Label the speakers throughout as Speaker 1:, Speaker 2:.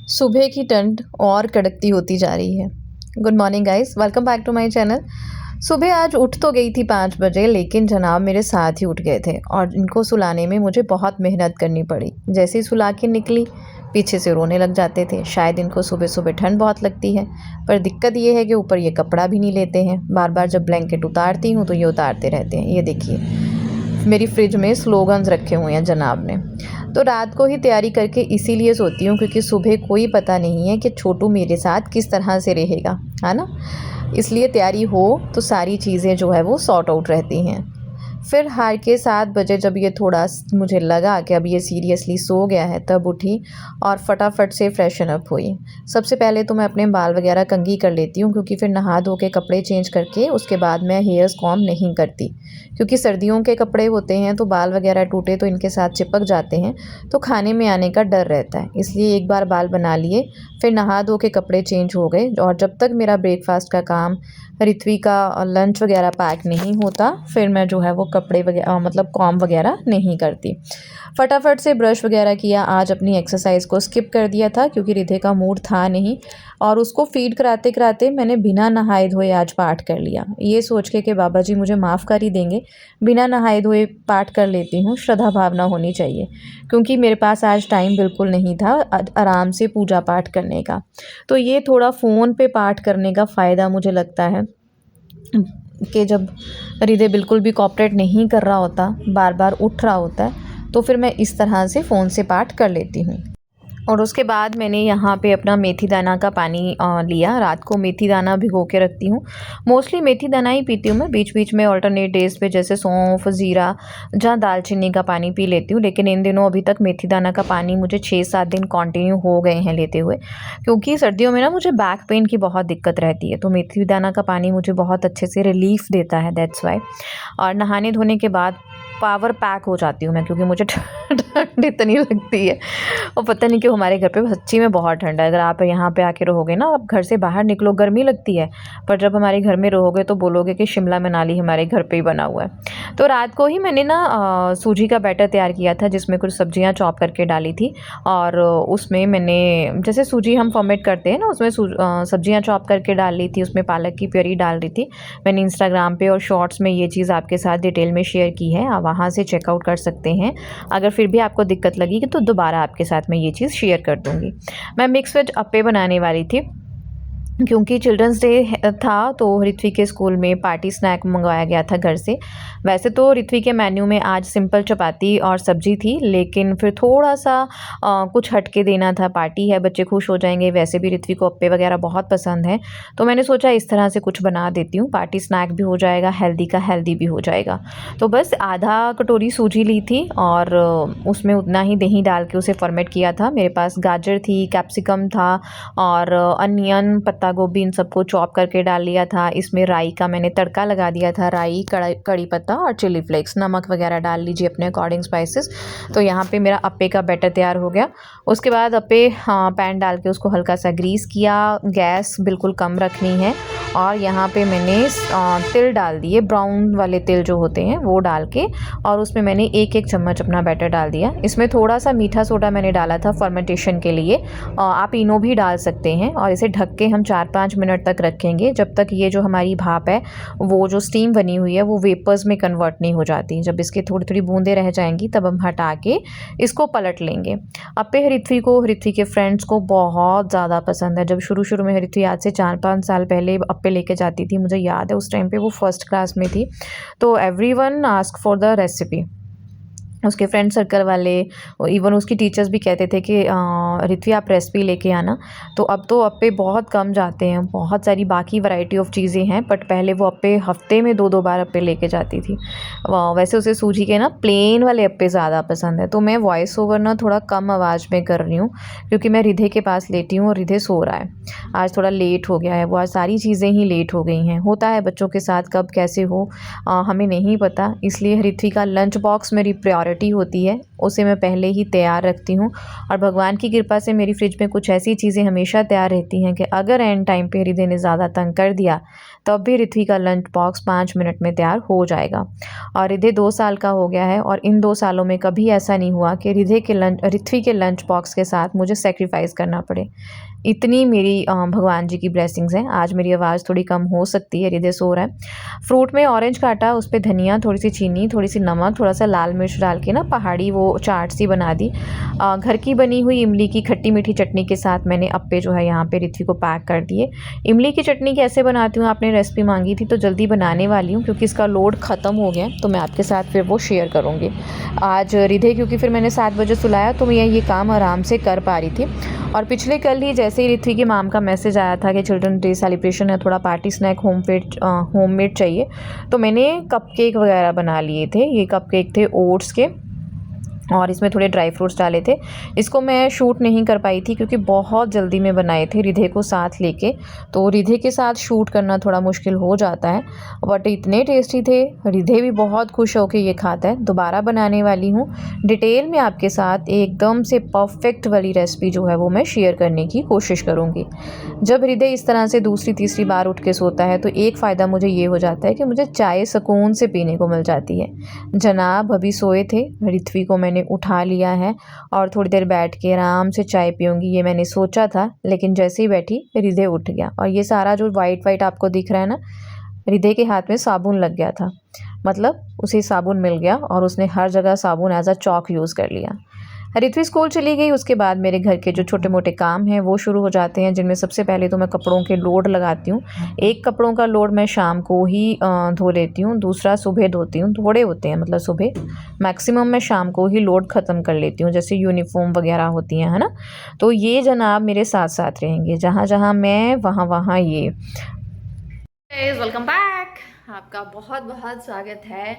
Speaker 1: सुबह की ठंड और कड़कती होती जा रही है। Good morning guys, welcome back to my channel. सुबह आज उठ तो गई थी 5 बजे, लेकिन जनाब मेरे साथ ही उठ गए थे और इनको सुलाने में मुझे बहुत मेहनत करनी पड़ी। जैसे ही सुला के निकली, पीछे से रोने लग जाते थे। शायद इनको सुबह सुबह ठंड बहुत लगती है, पर दिक्कत ये है कि ऊपर ये कपड़ा भी नहीं लेते हैं। बार बार जब ब्लैंकेट उतारती हूँ तो ये उतारते रहते हैं। ये देखिए, मेरी फ्रिज में स्लोगन्स रखे हुए हैं जनाब ने। तो रात को ही तैयारी करके इसीलिए सोती हूँ क्योंकि सुबह कोई पता नहीं है कि छोटू मेरे साथ किस तरह से रहेगा, है ना। इसलिए तैयारी हो तो सारी चीज़ें जो है वो सॉर्ट आउट रहती हैं। फिर हार के 7 बजे जब ये थोड़ा मुझे लगा कि अब ये सीरियसली सो गया है, तब उठी और फटाफट से फ्रेशन अप हुई। सबसे पहले तो मैं अपने बाल वगैरह कंघी कर लेती हूँ, क्योंकि फिर नहा धो के कपड़े चेंज करके उसके बाद मैं हेयर्स कॉम्ब नहीं करती, क्योंकि सर्दियों के कपड़े होते हैं तो बाल वगैरह टूटे तो इनके साथ चिपक जाते हैं, तो खाने में आने का डर रहता है। इसलिए एक बार बाल बना लिए, फिर नहा धो के कपड़े चेंज हो गए। और जब तक मेरा ब्रेकफास्ट का काम, ऋत्वी का लंच वगैरह पैक नहीं होता, फिर मैं जो है वो कपड़े वगैरह मतलब कॉम्ब वगैरह नहीं करती। फटाफट से ब्रश वगैरह किया। आज अपनी एक्सरसाइज को स्किप कर दिया था क्योंकि रिधे का मूड था नहीं, और उसको फीड कराते कराते मैंने बिना नहाए धोए आज पाठ कर लिया, ये सोच के कि बाबा जी मुझे माफ़ कर ही देंगे। बिना नहाए धोए पाठ कर लेती हूँ, श्रद्धा भावना होनी चाहिए, क्योंकि मेरे पास आज टाइम बिल्कुल नहीं था आराम से पूजा पाठ करने का। तो ये थोड़ा फ़ोन पे पाठ करने का फ़ायदा मुझे लगता है कि जब हृदय बिल्कुल भी कोऑपरेट नहीं कर रहा होता, बार बार उठ रहा होता है, तो फिर मैं इस तरह से फ़ोन से पाठ कर लेती हूँ। और उसके बाद मैंने यहाँ पे अपना मेथी दाना का पानी लिया। रात को मेथी दाना भिगो के रखती हूँ। मोस्टली मेथी दाना ही पीती हूँ मैं, बीच बीच में अल्टरनेट डेज़ पे जैसे सौंफ, ज़ीरा, जहाँ दालचीनी का पानी पी लेती हूँ। लेकिन इन दिनों अभी तक मेथी दाना का पानी मुझे 6-7 दिन कंटिन्यू हो गए हैं लेते हुए, क्योंकि सर्दियों में ना मुझे बैक पेन की बहुत दिक्कत रहती है, तो मेथी दाना का पानी मुझे बहुत अच्छे से रिलीफ़ देता है, दैट्स वाई। और नहाने धोने के बाद पावर पैक हो जाती हूँ मैं, क्योंकि मुझे ठंड इतनी लगती है। और पता नहीं क्यों हमारे घर पे सच्ची में बहुत ठंड है। अगर आप यहाँ पे आके रहोगे ना, आप घर से बाहर निकलो गर्मी लगती है, पर जब हमारे घर में रहोगे तो बोलोगे कि शिमला मनाली हमारे घर पे ही बना हुआ है। तो रात को ही मैंने ना सूजी का बैटर तैयार किया था, जिसमें कुछ सब्जियाँ चॉप करके डाली थी, और उसमें मैंने जैसे सूजी हम फॉर्मेट करते हैं ना, उसमें सब्जियाँ चॉप करके डाल ली थी, उसमें पालक की प्योरी डाल रही थी। मैंने इंस्टाग्राम पे और शॉर्ट्स में ये चीज़ आपके साथ डिटेल में शेयर की है, आप वहाँ से चेकआउट कर सकते हैं। अगर फिर भी आपको दिक्कत लगी तो दोबारा आपके साथ मैं ये चीज़ शेयर कर दूँगी। मैं मिक्स वेज अप्पे बनाने वाली थी, क्योंकि चिल्ड्रंस डे था तो ऋत्वी के स्कूल में पार्टी स्नैक मंगवाया गया था घर से। वैसे तो ऋत्वी के मेन्यू में आज सिंपल चपाती और सब्जी थी, लेकिन फिर थोड़ा सा कुछ हट के देना था, पार्टी है, बच्चे खुश हो जाएंगे। वैसे भी ऋत्वी को अप्पे वगैरह बहुत पसंद है, तो मैंने सोचा इस तरह से कुछ बना देती हूँ, पार्टी स्नैक भी हो जाएगा, हेल्दी का हेल्दी भी हो जाएगा। तो बस आधा कटोरी सूजी ली थी और उसमें उतना ही दही डाल के उसे फॉर्मेट किया था। मेरे पास गाजर थी, कैप्सिकम था और अनियन, पत्ता गोभी, इन सबको चॉप करके डाल लिया था। इसमें राई का मैंने तड़का लगा दिया था, राई, कड़ी पत्ता और चिली फ्लेक्स, नमक वगैरह डाल लीजिए अपने अकॉर्डिंग स्पाइसेस। तो यहाँ पे मेरा अप्पे का बैटर तैयार हो गया। उसके बाद अप्पे पैन डाल के उसको हल्का सा ग्रीस किया, गैस बिल्कुल कम रखनी है, और यहाँ पे मैंने तिल डाल दिए, ब्राउन वाले तिल जो होते हैं वो डाल के, और उसमें मैंने एक एक चम्मच अपना बैटर डाल दिया। इसमें थोड़ा सा मीठा सोडा मैंने डाला था फर्मेंटेशन के लिए, आप इनो भी डाल सकते हैं, और इसे ढक के हम 4-5 मिनट तक रखेंगे, जब तक ये जो हमारी भाप है, वो जो स्टीम बनी हुई है, वो वेपर्स में कन्वर्ट नहीं हो जाती। जब इसके थोड़ी थोड़ी बूंदें रह जाएंगी तब हम हटा के इसको पलट लेंगे। अप्पे ऋत्वी के फ्रेंड्स को बहुत ज़्यादा पसंद है। जब शुरू शुरू में ऋत्वी आज से 4-5 साल पहले अप्पे लेके जाती थी, मुझे याद है उस टाइम पे वो फर्स्ट क्लास में थी, तो everyone ask for the recipe. उसके फ्रेंड सर्कल वाले, इवन उसकी टीचर्स भी कहते थे कि ऋत्वी आप रेसिपी लेके आना। तो अब तो अप्पे बहुत कम जाते हैं, बहुत सारी बाकी वैरायटी ऑफ चीज़ें हैं, बट पहले वो अप्पे हफ्ते में 2-2 बार अप्पे लेके जाती थी। वैसे उसे सूजी के ना प्लेन वाले अप्पे ज़्यादा पसंद है। तो मैं वॉइस ओवर ना थोड़ा कम आवाज़ में कर रही हूँ, क्योंकि मैं रिधे के पास लेटी हूँ और रिधे सो रहा है। आज थोड़ा लेट हो गया है, वो आज सारी चीज़ें ही लेट हो गई हैं। होता है बच्चों के साथ, कब कैसे हो हमें नहीं पता। इसलिए ऋत्वी का लंच बॉक्स मेरी प्रायोरिटी सिक्योरिटी होती है उसे मैं पहले ही तैयार रखती हूँ। और भगवान की कृपा से मेरी फ्रिज में कुछ ऐसी चीज़ें हमेशा तैयार रहती हैं कि अगर एंड टाइम पे हृदय ने ज़्यादा तंग कर दिया तब भी ऋत्वी का लंच बॉक्स 5 मिनट में तैयार हो जाएगा। और हृदय 2 साल का हो गया है और इन 2 सालों में कभी ऐसा नहीं हुआ कि ऋत्वी के लंच बॉक्स के साथ मुझे सेक्रीफाइस करना पड़े। इतनी मेरी भगवान जी की ब्लेसिंग्स हैं। आज मेरी आवाज़ थोड़ी कम हो सकती है, हृदय सो रहा है। फ्रूट में ऑरेंज काटा, उस पे धनिया, थोड़ी सी चीनी, थोड़ी सी नमक, थोड़ा सा लाल मिर्च डाल के ना पहाड़ी वो चाट सी बना दी। घर की बनी हुई इमली की खट्टी मीठी चटनी के साथ मैंने अप्पे जो है यहाँ पे ऋत्वी को पैक कर दिए। इमली की चटनी कैसे बनाती हूँ, आपने रेसिपी मांगी थी तो जल्दी बनाने वाली हूँ क्योंकि इसका लोड ख़त्म हो गया तो मैं आपके साथ फिर वो शेयर करूँगी। आज हृदय क्योंकि फिर मैंने 7 बजे सुलाया तो मैं ये काम आराम से कर पा रही थी। और पिछले कल ही जैसे ही ऋत्वी की माम का मैसेज आया था कि चिल्ड्रन डे सेलिब्रेशन है, थोड़ा पार्टी स्नैक होममेड चाहिए, तो मैंने कपकेक वगैरह बना लिए थे। ये कपकेक थे ओट्स के और इसमें थोड़े ड्राई फ्रूट्स डाले थे। इसको मैं शूट नहीं कर पाई थी क्योंकि बहुत जल्दी में बनाए थे हृदय को साथ लेके, तो हृदय के साथ शूट करना थोड़ा मुश्किल हो जाता है। बट इतने टेस्टी थे, हृदय भी बहुत खुश होकर ये खाता है। दोबारा बनाने वाली हूँ डिटेल में आपके साथ, एकदम से परफेक्ट वाली रेसिपी जो है वो मैं शेयर करने की कोशिश करूँगी। जब हृदय इस तरह से दूसरी तीसरी बार उठ के सोता है तो एक फ़ायदा मुझे ये हो जाता है कि मुझे चाय सुकून से पीने को मिल जाती है। जनाब अभी सोए थे, ऋत्वी को मैंने उठा लिया है और थोड़ी देर बैठ के आराम से चाय पीऊँगी ये मैंने सोचा था, लेकिन जैसे ही बैठी हृदय उठ गया। और ये सारा जो वाइट वाइट आपको दिख रहा है ना, हृदय के हाथ में साबुन लग गया था, मतलब उसे साबुन मिल गया और उसने हर जगह साबुन एज अ चॉक यूज़ कर लिया। ऋत्वी स्कूल चली गई, उसके बाद मेरे घर के जो छोटे मोटे काम हैं वो शुरू हो जाते हैं, जिनमें सबसे पहले तो मैं कपड़ों के लोड लगाती हूँ। एक कपड़ों का लोड मैं शाम को ही धो लेती हूँ, दूसरा सुबह धोती हूँ। थोड़े होते हैं मतलब सुबह, मैक्सिमम मैं शाम को ही लोड ख़त्म कर लेती हूँ, जैसे यूनिफॉर्म वगैरह होती हैं, है ना। तो ये जनाब मेरे साथ साथ रहेंगे, जहाँ जहाँ मैं वहाँ वहाँ ये। वेलकम बैक, आपका बहुत बहुत स्वागत है।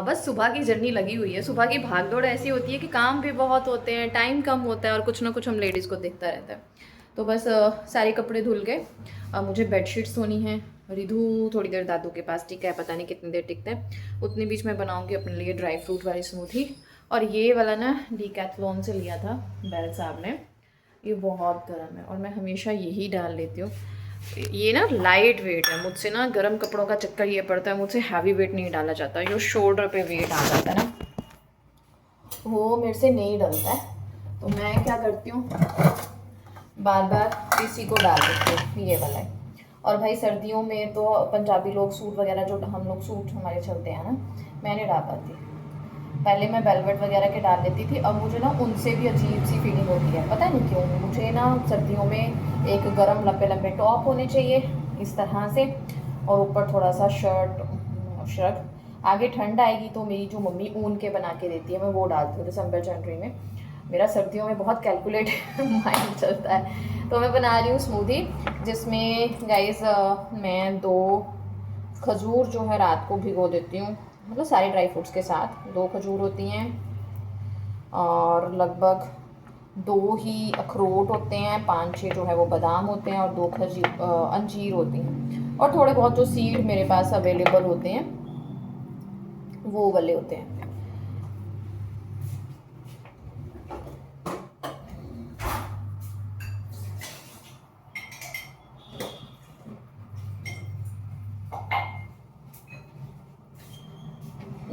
Speaker 1: बस सुबह की जर्नी लगी हुई है। सुबह की भागदौड़ ऐसी होती है कि काम भी बहुत होते हैं, टाइम कम होता है और कुछ ना कुछ हम लेडीज़ को दिखता रहता है। तो बस सारे कपड़े धुल गए, मुझे बेडशीट सोनी है। रिधु थोड़ी देर दादू के पास टिका है, पता नहीं कितनी देर टिकता है। उतने बीच में बनाऊँगी अपने लिए ड्राई फ्रूट वाली स्मूथी। और ये वाला ना डीकैथलॉन से लिया था बैल साहब ने, ये बहुत गर्म है और मैं हमेशा यही डाल लेती हूँ। ये ना लाइट वेट है, मुझसे ना गर्म कपड़ों का चक्कर ये पड़ता है, मुझसे हैवी वेट नहीं डाला जाता। जो शोल्डर पे वेट आ जाता है ना, वो मेरे से नहीं डलता है। तो मैं क्या करती हूँ, बार बार इसी को डाल देती हूँ, ये वाला है। और भाई सर्दियों में तो पंजाबी लोग सूट वगैरह, जो हम लोग सूट हमारे चलते हैं ना, मैं नहीं डाल पाती। पहले मैं वेलवेट वगैरह के डाल देती थी, अब मुझे ना उनसे भी अजीब सी फीलिंग होती है, पता नहीं क्यों। मुझे ना सर्दियों में एक गरम लंबे लंबे टॉप होने चाहिए इस तरह से, और ऊपर थोड़ा सा शर्ट। आगे ठंड आएगी तो मेरी जो मम्मी ऊन के बना के देती है, मैं वो डालती हूँ दिसंबर जनवरी में। मेरा सर्दियों में बहुत कैलकुलेट माइंड चलता है। तो मैं बना रही हूँ स्मूदी, जिसमें गाइस मैं 2 खजूर जो है रात को भिगो देती हूँ, मतलब सारे ड्राई फ्रूट्स के साथ। 2 खजूर होती हैं और लगभग 2 ही अखरोट होते हैं, 5-6 जो है वो बादाम होते हैं और 2 अंजीर होती हैं, और थोड़े बहुत जो सीड मेरे पास अवेलेबल होते हैं वो वाले होते हैं।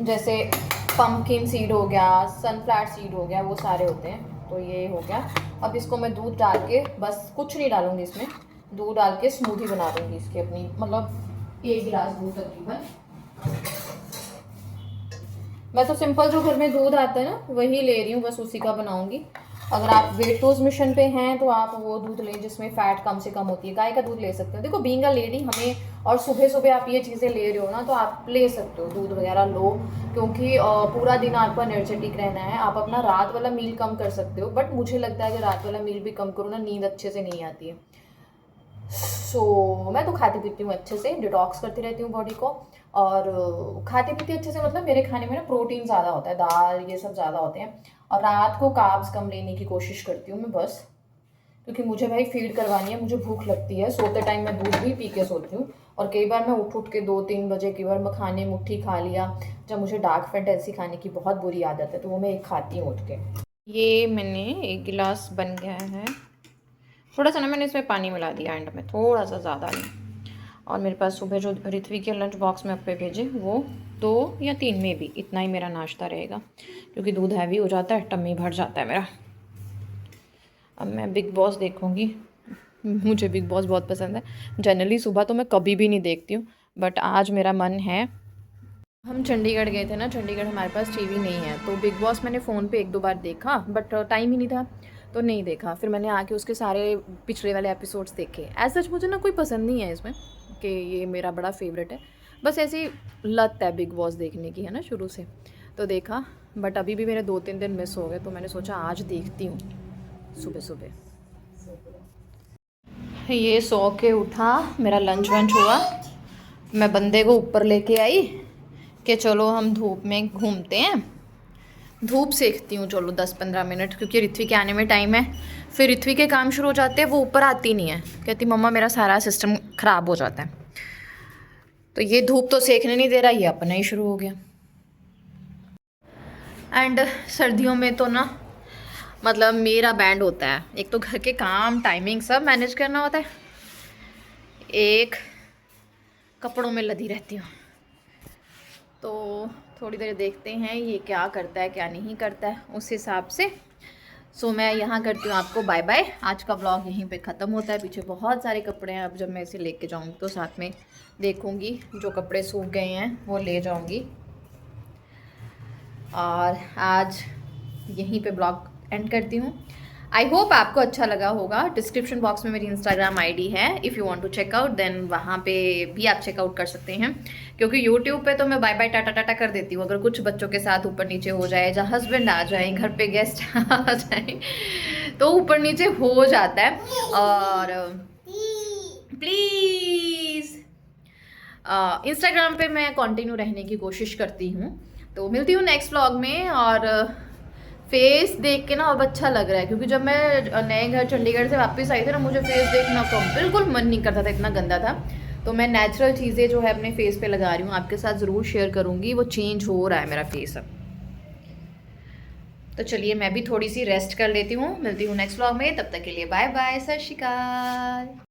Speaker 1: जैसे पम्पकिन सीड हो गया, सनफ्लावर सीड हो गया, वो सारे होते हैं। तो ये हो गया। अब इसको मैं दूध डाल के, बस कुछ नहीं डालूंगी इसमें, दूध डाल के स्मूदी बना दूंगी इसकी अपनी, मतलब 1 गिलास दूध तकरीबन। मैं तो सिंपल जो घर में दूध आता है ना वही ले रही हूँ, बस उसी का बनाऊंगी। अगर आप वेट लॉस मिशन पे हैं तो आप वो दूध लें जिसमें फ़ैट कम से कम होती है, गाय का दूध ले सकते हो। देखो बीइंग अ लेडी हमें, और सुबह सुबह आप ये चीज़ें ले रहे हो ना, तो आप ले सकते हो दूध वगैरह लो, क्योंकि पूरा दिन आपको एनर्जेटिक रहना है। आप अपना रात वाला मील कम कर सकते हो, बट मुझे लगता है कि रात वाला मील भी कम करो ना, नींद अच्छे से नहीं आती है। मैं तो खाती पीती हूँ अच्छे से, डिटॉक्स करती रहती हूँ बॉडी को। और खाती पीती अच्छे से मतलब मेरे खाने में ना प्रोटीन ज़्यादा होता है, दाल ये सब ज़्यादा होते हैं। और रात को कार्ब्स कम लेने की कोशिश करती हूँ मैं, बस क्योंकि मुझे भाई फीड करवानी है, मुझे भूख लगती है। सोते टाइम मैं दूध भी पी के सोती हूँ, और कई बार मैं उठ के 2-3 बजे कई बार मखाने मुट्ठी खा लिया। जब मुझे डार्क फैंटेसी खाने की बहुत बुरी आदत है तो वो मैं एक खाती हूँ उठ के। ये मैंने एक गिलास बन गया है। थोड़ा सा ना मैंने इसमें पानी मिला दिया एंड में, थोड़ा सा ज़्यादा नहीं। और मेरे पास सुबह जो ऋत्वी के लंच बॉक्स में अपने भेजे वो 2 या 3 में भी इतना ही मेरा नाश्ता रहेगा, क्योंकि दूध हैवी हो जाता है, टम्मी भर जाता है मेरा। अब मैं बिग बॉस देखूँगी। मुझे बिग बॉस बहुत पसंद है। जनरली सुबह तो मैं कभी भी नहीं देखती हूँ, बट आज मेरा मन है। हम चंडीगढ़ गए थे ना, चंडीगढ़ हमारे पास टीवी नहीं है, तो बिग बॉस मैंने फ़ोन पे 1-2 बार देखा, बट टाइम ही नहीं था तो नहीं देखा। फिर मैंने आके उसके सारे पिछले वाले एपिसोड्स देखे। एज सच मुझे ना कोई पसंद नहीं है इसमें कि ये मेरा बड़ा फेवरेट है, बस ऐसी लत है बिग बॉस देखने की, है ना, शुरू से तो देखा। बट अभी भी मेरे 2-3 दिन मिस हो गए, तो मैंने सोचा आज देखती हूँ सुबह सुबह। ये सो के उठा, मेरा लंच वंच हुआ, मैं बंदे को ऊपर लेके आई कि चलो हम धूप में घूमते हैं, धूप सेकती हूँ चलो 10-15 मिनट, क्योंकि ऋत्वी के आने में टाइम है। फिर ऋत्वी के काम शुरू हो जाते हैं, वो ऊपर आती नहीं है, कहती मम्मा मेरा सारा सिस्टम ख़राब हो जाता है। तो ये धूप तो सेकने नहीं दे रहा, ये अपना ही शुरू हो गया। एंड सर्दियों में तो ना मतलब मेरा बैंड होता है, एक तो घर के काम टाइमिंग सब मैनेज करना होता है, एक कपड़ों में लदी रहती हूँ। तो थोड़ी देर देखते हैं ये क्या करता है क्या नहीं करता है, उस हिसाब से। सो मैं यहाँ करती हूँ आपको बाय बाय। आज का व्लॉग यहीं पे ख़त्म होता है। पीछे बहुत सारे कपड़े हैं, अब जब मैं इसे लेके जाऊँगी तो साथ में देखूँगी, जो कपड़े सूख गए हैं वो ले जाऊँगी। और आज यहीं पे ब्लॉग एंड करती हूँ। आई होप आपको अच्छा लगा होगा। डिस्क्रिप्शन बॉक्स में मेरी इंस्टाग्राम आईडी है, if you want to check out then वहाँ पे भी आप चेकआउट कर सकते हैं, क्योंकि यूट्यूब पे तो मैं बाय बाय टाटा टाटा कर देती हूँ। अगर कुछ बच्चों के साथ ऊपर नीचे हो जाए, या हस्बैंड आ जाए, घर पे गेस्ट आ जाए, तो ऊपर नीचे हो जाता है। और प्लीज़ इंस्टाग्राम पे मैं कंटिन्यू रहने की कोशिश करती हूँ। तो मिलती हूँ नेक्स्ट व्लॉग में। और फेस देख के ना अब अच्छा लग रहा है, क्योंकि जब मैं नए घर चंडीगढ़ से वापस आई थी ना, मुझे फेस देखना तो बिल्कुल मन नहीं करता था, इतना गंदा था। तो मैं नेचुरल चीज़ें जो है अपने फेस पे लगा रही हूँ, आपके साथ ज़रूर शेयर करूँगी। वो चेंज हो रहा है मेरा फेस अब। तो चलिए मैं भी थोड़ी सी रेस्ट कर लेती हूँ, मिलती हूँ नेक्स्ट व्लॉग में। तब तक के लिए बाय बाय, सत श्री अकाल।